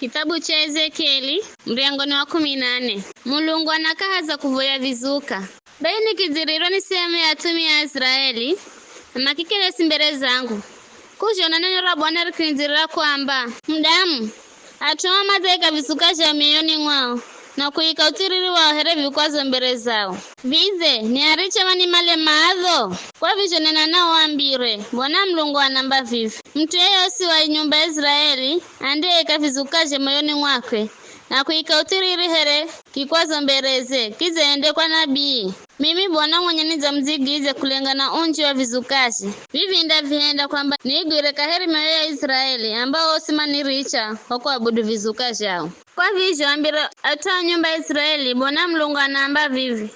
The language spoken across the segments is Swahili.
Kitabu cha Ezekieli mlangoni wa 18. Mulungu anakaza kuvoya vizuka. Baini kiziriro ni sehemu ya tumi ya Israeli. Makikele simbere zangu. Kujona neno la Bwana likinzirira kwamba mdamu atoa mateka vizuka ja mioyoni mwao na kuika utiriri wao here vikwazo mbere zao. Vize ni aricha mani male maadho. Kwa vizho nena nao wambire Bwana Mulungu anamba vivi. Mtu yeyosi wa nyumba ya Israeli andeka vizuka ja moyoni mwakwe na kuika utiriri here kikwazo mbereze kizeende kwa nabii. Mimi Bwana mwenye niza mzigize kulengana unji wa vizukashi. Vivi ndavienda kwamba niigwire kaheri mioyo ya Israeli ambao osimani richa kwa kuabudu vizukashi hao. Kwa vizho ambira atoa nyumba ya Israeli Bwana Mulungu anaamba vivi.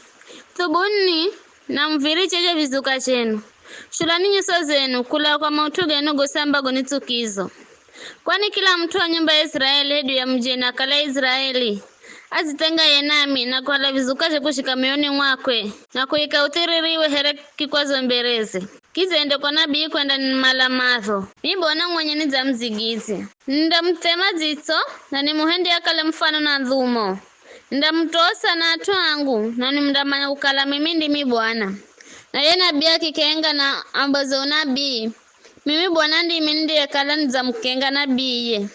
Tubuni na mviriche je vizuka chenu. Shulani nyuso zenu kula kwa mautuge nugo samba gonitukizo. Kwani kila mtu wa nyumba ya Israeli hedu ya mjena kala Israeli azitenga yenami na kwa vizukaje kushika mioyoni mwakwe na kuika utiririwe here kikwazo mbereze kizeende kwa nabii kwenda malamadho. Mimi Bwana mwenye niza mzigizi ndamtema zito na ni muhendi akale mfano na dhumo ndamtosa na atwangu na ni mdamanya ukala mimi ndimi Bwana na ye nabii akikenga na ambazo nabii mimi Bwana ndimi ndiye kala niza mkenga nabii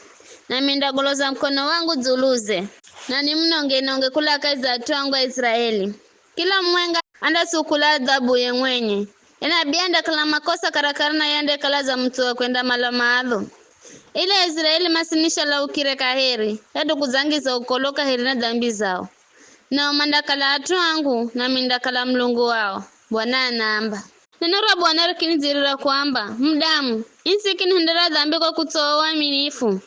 na mindagoloza mkono wangu zuluze na ni mnonge kula kazi za twangu wa Israeli. Kila mwenga anda sukula adhabu ye mwenye. Ena bianda kala makosa karakarana yande kala za mtu wa kwenda malamaadho. Ile Israeli masinisha la ukire kaheri. Yadu kuzangiza ukoloka heri na dhambi zao. Na umanda kala atwangu na minda kala Mulungu wao. Bwana anaamba. Neno la Bwana likinizirira kwamba mdamu insi kinihindira dhambi kwa kutoa uaminifu.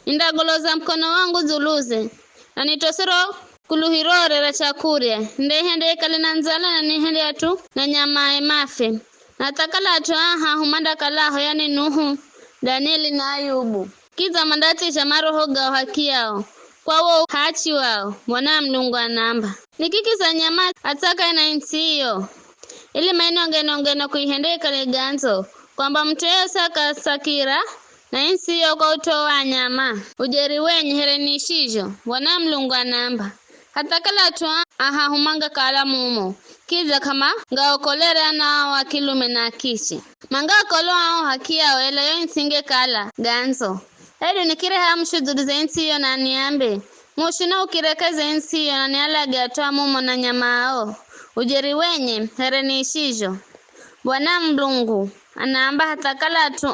Ndagoloza mkono wangu zuluze. Na nitosero kuluhirore la chakuria. Ndehende kale na nzala na nihende atu na nyama emafe. Natakala atu humanda kalaho yani Nuhu, Danieli na Ayubu. Kiza mandati shamaro hoga haki yao. Kwa wao hachi wao. Bwana Mulungu anamba. Nikikiza nyama ataka na insi hiyo. Ili maino na kuihende kale ganzo. Kwamba mtuyo saka sakira. Na insi hiyo kwa utoa nyama. Ujeri wenye herenishijo. Bwana Mulungu anamba. Hata kala tuwa humanga kala mumo. Kiza kama ngaokolere na wakilume na kishi. Manga kolo hao hakia wela yo insinge kala ganzo. Hedu nikire hamshududu za insi hiyo na niambe. Mushina ukirekeza insi hiyo na nialage atoa mumo na nyama hao. Ujeri wenye herenishijo. Bwana Mulungu anaamba hata kala tu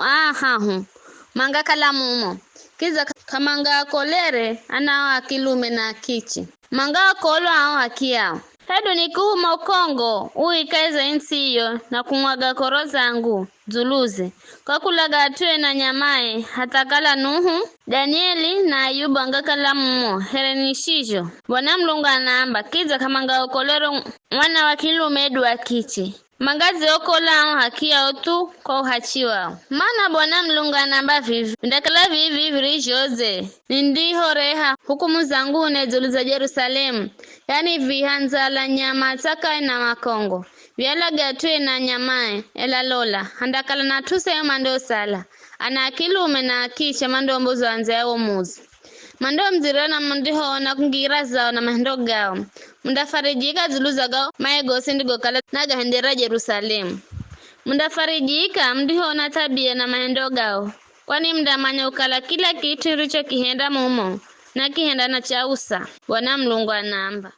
manga kala mumo. Kiza kamanga kolere ana kilume na kichi. Manga kolo hao hakia. Hedu ni kuhuma ukongo uikaiza insi hiyo na kumwaga koro zangu zuluze. Kwa kulaga atue na nyamae hata kala Nuhu, Danieli na Ayubu angakala mumo herenishijo. Bwana Mulungu anaamba kiza kamanga okolero mwana wa kilume edu wa kichi. Mangazi okola hakia otu kwa uhachi wao. Mana Bwana Mulungu anamba vivi. Ndakala vivi virijoze. Nindiho reha hukumu zangu nezuluza Jerusalemu. Yani vihanza la nyama taka na makongo. Viala gatue na nyamae ela lola. Handakala na tusa ya mando sala. Ana kilume na akicha mando mbuzo anze ya umuzi. Mando mzirana mandiho na kungira zao na mando gao. Mundafarijika zuluza gao maego sindigo kala naga hendera Jerusalemu. Mundafarijika mdiho na tabia na mahendo gao. Kwani mdamanya ukala kila kitu richo kihenda mumo na kihenda na chausa. Bwana Mulungu anaamba.